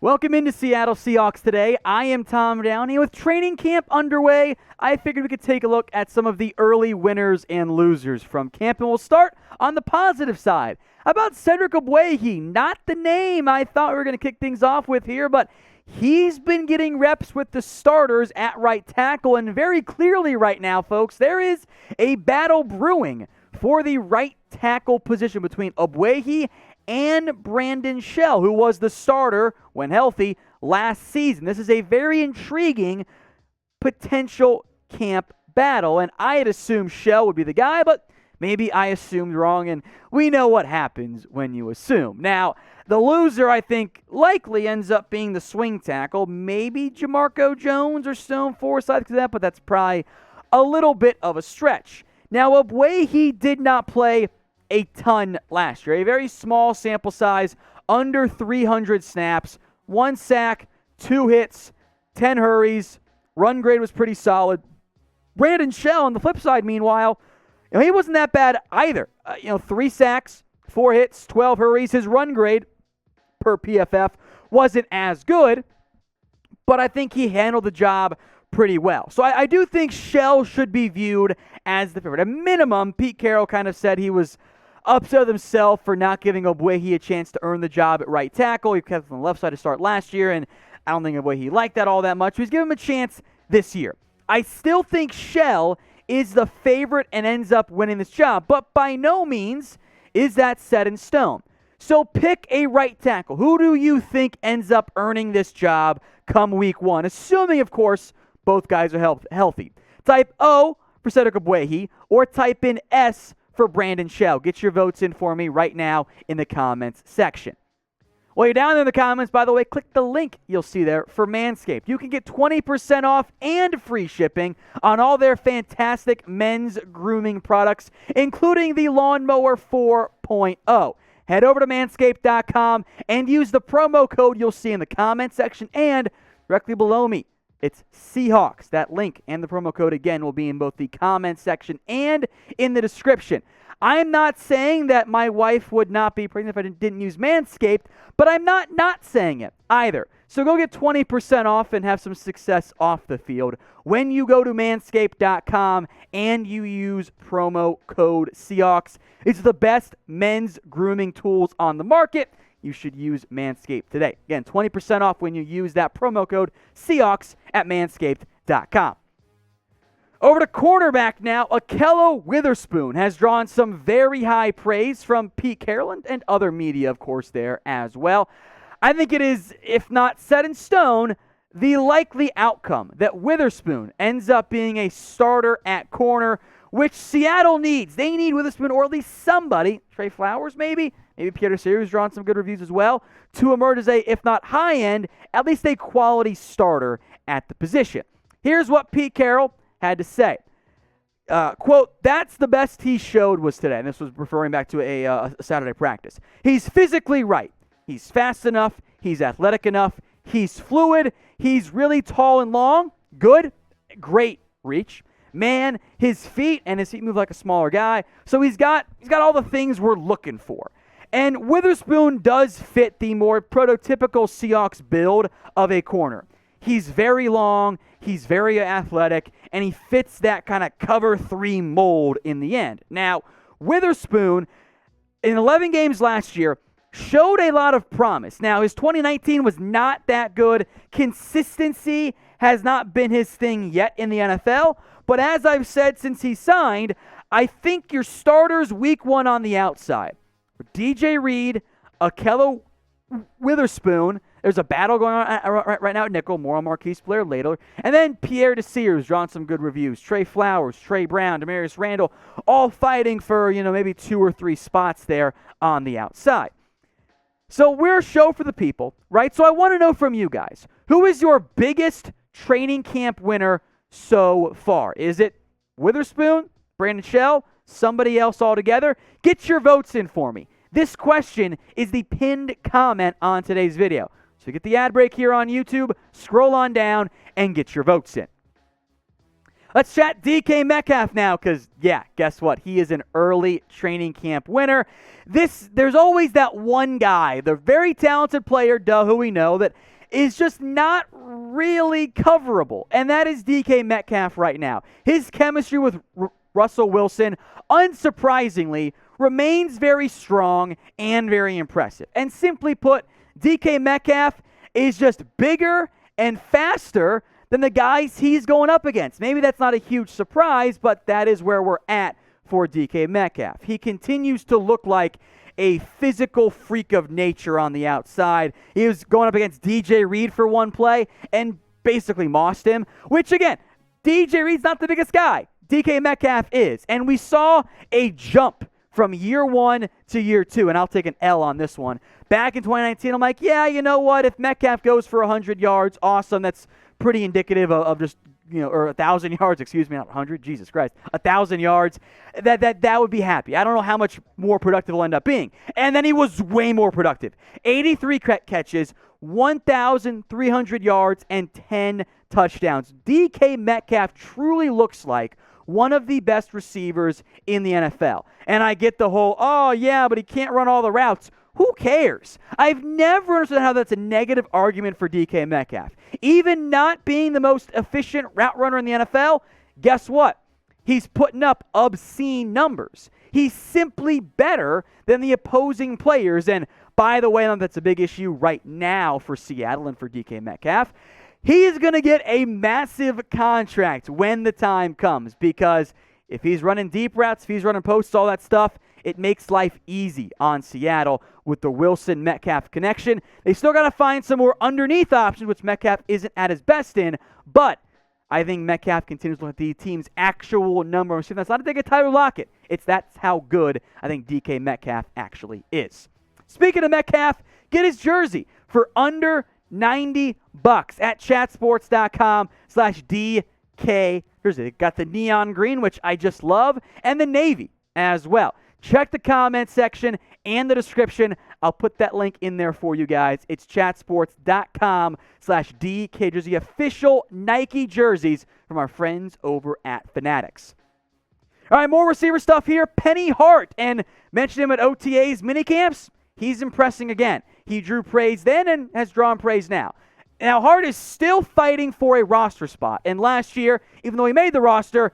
Welcome into Seattle Seahawks today. I am Tom Downey. With training camp underway, I figured we could take a look at some of the early winners and losers from camp, and we'll start on the positive side. How about Cedric Ogbuehi? Not the name I thought we were going to kick things off with here, but he's been getting reps with the starters at right tackle, and very clearly right now, folks, there is a battle brewing for the right tackle position between Ogbuehi and Brandon Shell, who was the starter when healthy last season. This is a very intriguing potential camp battle, and I had assumed Shell would be the guy, but maybe I assumed wrong, and we know what happens when you assume. Now, the loser, I think, likely ends up being the swing tackle. Maybe Jamarco Jones or Stone Forsythe, but that's probably a little bit of a stretch. Now, Ogbuehi did not play a ton last year. A very small sample size, under 300 snaps, 1 sack, 2 hits, 10 hurries. Run grade was pretty solid. Brandon Shell, on the flip side, meanwhile, he wasn't that bad either. 3 sacks, 4 hits, 12 hurries. His run grade per PFF wasn't as good, but I think he handled the job pretty well. So I do think Shell should be viewed as the favorite. At minimum, Pete Carroll kind of said he was upset with himself for not giving Ogbuehi a chance to earn the job at right tackle. He kept him on the left side to start last year, and I don't think Ogbuehi liked that all that much. He's given him a chance this year. I still think Shell is the favorite and ends up winning this job, but by no means is that set in stone. So pick a right tackle. Who do you think ends up earning this job come week 1? Assuming, of course, both guys are healthy. Type O for Cedric Ogbuehi or type in S for Brandon Shell. Get your votes in for me right now in the comments section. While you're down there in the comments, by the way, click the link you'll see there for MANSCAPED. You can get 20% off and free shipping on all their fantastic men's grooming products, including the Lawnmower 4.0. Head over to manscaped.com and use the promo code you'll see in the comments section and directly below me. It's Seahawks. That link and the promo code, again, will be in both the comments section and in the description. I'm not saying that my wife would not be pregnant if I didn't use Manscaped, but I'm not saying it either. So go get 20% off and have some success off the field when you go to manscaped.com and you use promo code Seahawks. It's the best men's grooming tools on the market. You should use Manscaped today. Again, 20% off when you use that promo code Seahawks at manscaped.com. Over to cornerback now. Ahkello Witherspoon has drawn some very high praise from Pete Carroll and other media, of course, there as well. I think it is, if not set in stone, the likely outcome that Witherspoon ends up being a starter at corner, which Seattle needs. They need Witherspoon, or at least somebody, Trey Flowers maybe Peter Sears drawn some good reviews as well, to emerge as a, if not high-end, at least a quality starter at the position. Here's what Pete Carroll had to say. Quote, "That's the best he showed was today." And this was referring back to a Saturday practice. "He's physically right. He's fast enough. He's athletic enough. He's fluid. He's really tall and long. Good. Great reach. Man, his feet move like a smaller guy. So he's got all the things we're looking for." And Witherspoon does fit the more prototypical Seahawks build of a corner. He's very long, he's very athletic, and he fits that kind of cover 3 mold in the end. Now, Witherspoon, in 11 games last year, showed a lot of promise. Now, his 2019 was not that good. Consistency has not been his thing yet in the NFL, but as I've said since he signed, I think your starters week 1 on the outside, DJ Reed, Ahkello Witherspoon. There's a battle going on right now at nickel. More on Marquise Blair later. And then Pierre Desir, who's drawn some good reviews. Trey Flowers, Trey Brown, Demarius Randall, all fighting for, maybe 2 or 3 spots there on the outside. So we're a show for the people, right? So I want to know from you guys, who is your biggest training camp winner so far? Is it Witherspoon, Brandon Shell, somebody else altogether? Get your votes in for me. This question is the pinned comment on today's video. So get the ad break here on YouTube, scroll on down, and get your votes in. Let's chat DK Metcalf now because, guess what? He is an early training camp winner. There's always that one guy, the very talented player, who we know, that is just not really coverable, and that is DK Metcalf right now. His chemistry with Russell Wilson, unsurprisingly, remains very strong and very impressive. And simply put, DK Metcalf is just bigger and faster than the guys he's going up against. Maybe that's not a huge surprise, but that is where we're at for DK Metcalf. He continues to look like a physical freak of nature on the outside. He was going up against DJ Reed for one play and basically mossed him, which again, DJ Reed's not the biggest guy. DK Metcalf is. And we saw a jump from year 1 to year 2, and I'll take an L on this one. Back in 2019, I'm like, yeah, you know what? If Metcalf goes for 100 yards, awesome. That's pretty indicative of just, or 1,000 yards, excuse me, not 100, Jesus Christ, 1,000 yards, that would be happy. I don't know how much more productive he'll end up being. And then he was way more productive. 83 catches, 1,300 yards, and 10 touchdowns. DK Metcalf truly looks like one of the best receivers in the NFL. And I get the whole, oh yeah, but he can't run all the routes. Who cares? I've never understood how that's a negative argument for DK Metcalf. Even not being the most efficient route runner in the NFL, guess what? He's putting up obscene numbers. He's simply better than the opposing players. And by the way, that's a big issue right now for Seattle and for DK Metcalf. He is going to get a massive contract when the time comes, because if he's running deep routes, if he's running posts, all that stuff, it makes life easy on Seattle with the Wilson-Metcalf connection. They still got to find some more underneath options, which Metcalf isn't at his best in, but I think Metcalf continues to look at the team's actual number. That's not a dig at Tyler Lockett. That's how good I think DK Metcalf actually is. Speaking of Metcalf, get his jersey for under $90 at chatsports.com/DK. Here's it. Got the neon green, which I just love, and the navy as well. Check the comment section and the description. I'll put that link in there for you guys. It's chatsports.com/DK jersey, official Nike jerseys from our friends over at Fanatics. All right, more receiver stuff here. Penny Hart, and mentioned him at OTA's minicamps. He's impressing again. He drew praise then and has drawn praise now. Now, Hart is still fighting for a roster spot. And last year, even though he made the roster,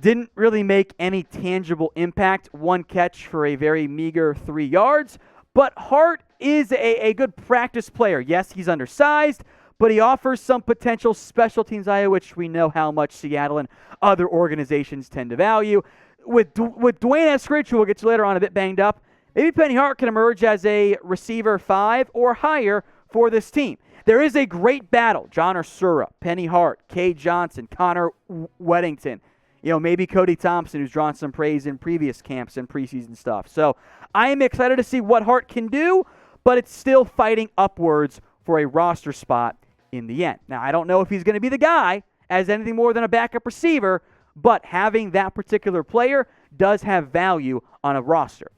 didn't really make any tangible impact. One catch for a very meager 3 yards. But Hart is a good practice player. Yes, he's undersized, but he offers some potential special teams value, which we know how much Seattle and other organizations tend to value. With D'Wayne Eskridge, who we'll get to later on, a bit banged up, maybe Penny Hart can emerge as a receiver 5 or higher for this team. There is a great battle. John Ursura, Penny Hart, Kay Johnson, Connor Weddington. Maybe Cody Thompson, who's drawn some praise in previous camps and preseason stuff. So I am excited to see what Hart can do, but it's still fighting upwards for a roster spot in the end. Now, I don't know if he's going to be the guy as anything more than a backup receiver, but having that particular player does have value on a roster.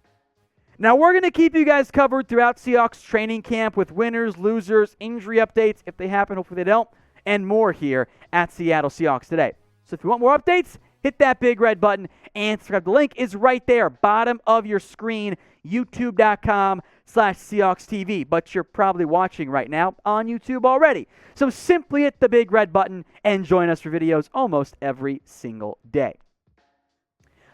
Now, we're going to keep you guys covered throughout Seahawks training camp with winners, losers, injury updates, if they happen, hopefully they don't, and more here at Seattle Seahawks Today. So if you want more updates, hit that big red button and subscribe. The link is right there, bottom of your screen, youtube.com/Seahawks TV. But you're probably watching right now on YouTube already. So simply hit the big red button and join us for videos almost every single day.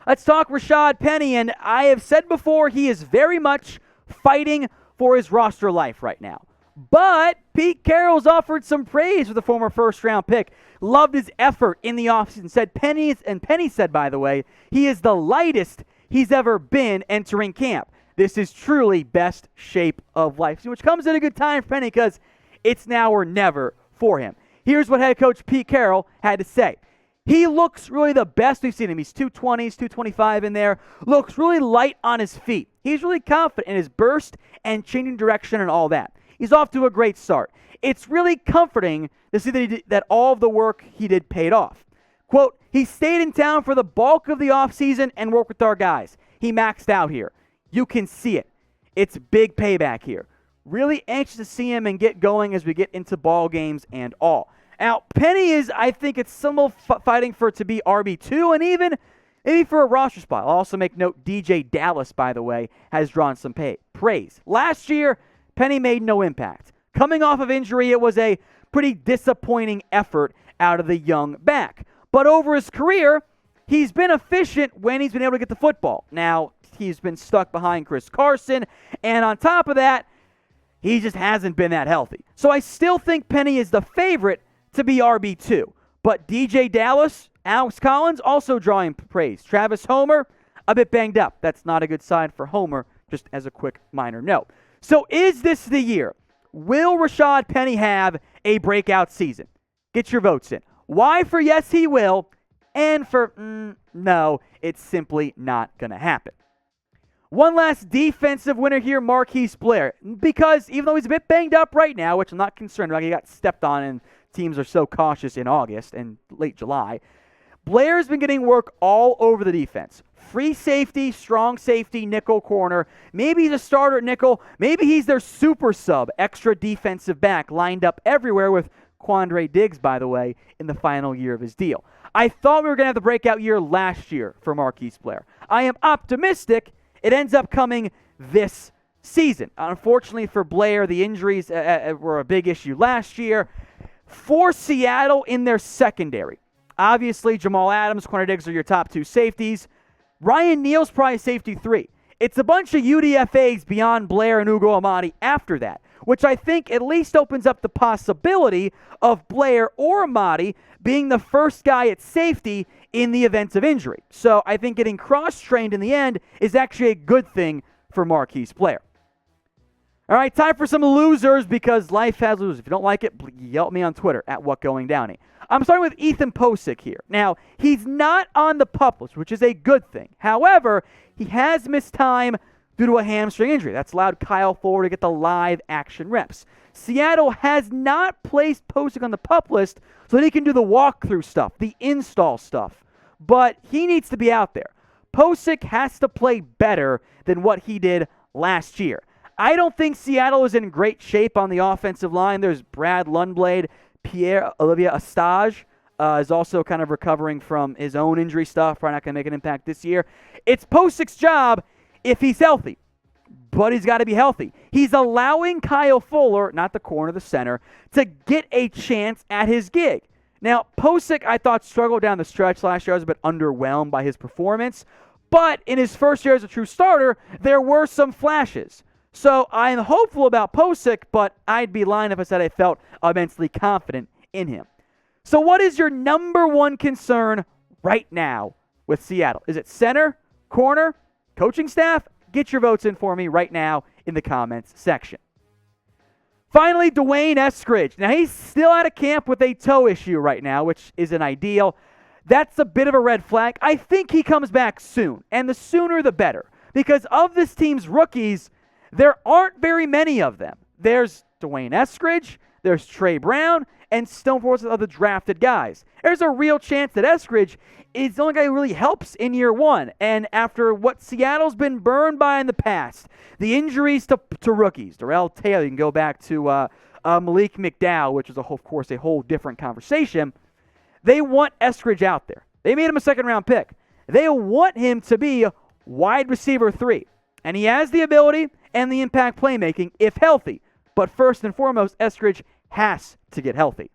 Let's talk Rashaad Penny, and I have said before, he is very much fighting for his roster life right now. But Pete Carroll's offered some praise for the former first-round pick. Loved his effort in the offseason. Penny said, by the way, he is the lightest he's ever been entering camp. This is truly best shape of life, which comes at a good time for Penny because it's now or never for him. Here's what head coach Pete Carroll had to say. He looks really the best we've seen him. He's 220s, 225 in there. Looks really light on his feet. He's really confident in his burst and changing direction and all that. He's off to a great start. It's really comforting to see that all of the work he did paid off. Quote, he stayed in town for the bulk of the offseason and worked with our guys. He maxed out here. You can see it. It's big payback here. Really anxious to see him and get going as we get into ball games and all. Now, Penny is, I think, it's still fighting for it to be RB2 and even maybe for a roster spot. I'll also make note DJ Dallas, by the way, has drawn some praise. Last year, Penny made no impact. Coming off of injury, it was a pretty disappointing effort out of the young back. But over his career, he's been efficient when he's been able to get the football. Now, he's been stuck behind Chris Carson, and on top of that, he just hasn't been that healthy. So I still think Penny is the favorite to be RB2. But DJ Dallas, Alex Collins also drawing praise. Travis Homer, a bit banged up. That's not a good sign for Homer, just as a quick minor note. So is this the year? Will Rashaad Penny have a breakout season? Get your votes in. Why for yes, he will, and for no, it's simply not going to happen. One last defensive winner here, Marquise Blair, because even though he's a bit banged up right now, which I'm not concerned about, he got stepped on and teams are so cautious in August and late July, Blair's been getting work all over the defense. Free safety, strong safety, nickel corner. Maybe he's a starter at nickel. Maybe he's their super sub, extra defensive back, lined up everywhere with Quandre Diggs, by the way, in the final year of his deal. I thought we were going to have the breakout year last year for Marquise Blair. I am optimistic it ends up coming this season. Unfortunately for Blair, the injuries were a big issue last year. For Seattle in their secondary, obviously Jamal Adams, Quandre Diggs are your top two safeties. Ryan Neal's probably safety 3. It's a bunch of UDFAs beyond Blair and Ugo Amadi after that, which I think at least opens up the possibility of Blair or Amadi being the first guy at safety in the event of injury. So I think getting cross-trained in the end is actually a good thing for Marquise Blair. All right, time for some losers because life has losers. If you don't like it, yell at me on Twitter at WhatGoingDowney. I'm starting with Ethan Pocic here. Now, he's not on the PUP list, which is a good thing. However, he has missed time due to a hamstring injury. That's allowed Kyle Fuller to get the live action reps. Seattle has not placed Pocic on the PUP list so that he can do the walkthrough stuff, the install stuff. But he needs to be out there. Pocic has to play better than what he did last year. I don't think Seattle is in great shape on the offensive line. There's Brad Lundblade. Pierre-Olivier Astage is also kind of recovering from his own injury stuff. Probably not going to make an impact this year. It's Posic's job if he's healthy, but he's got to be healthy. He's allowing Kyle Fuller, not the corner, the center, to get a chance at his gig. Now, Pocic, I thought, struggled down the stretch last year. I was a bit underwhelmed by his performance, but in his first year as a true starter, there were some flashes. So I'm hopeful about Pocic, but I'd be lying if I said I felt immensely confident in him. So what is your number one concern right now with Seattle? Is it center, corner, coaching staff? Get your votes in for me right now in the comments section. Finally, D'Wayne Eskridge. Now, he's still out of camp with a toe issue right now, which isn't ideal. That's a bit of a red flag. I think he comes back soon, and the sooner the better. Because of this team's rookies, there aren't very many of them. There's D'Wayne Eskridge, there's Trey Brown, and Stoneforth of the drafted guys. There's a real chance that Eskridge is the only guy who really helps in year one. And after what Seattle's been burned by in the past, the injuries to rookies, Darrell Taylor, you can go back to Malik McDowell, which is, of course, a whole different conversation. They want Eskridge out there. They made him a second-round pick. They want him to be wide receiver 3. And he has the ability and the impact playmaking if healthy. But first and foremost, Eskridge has to get healthy.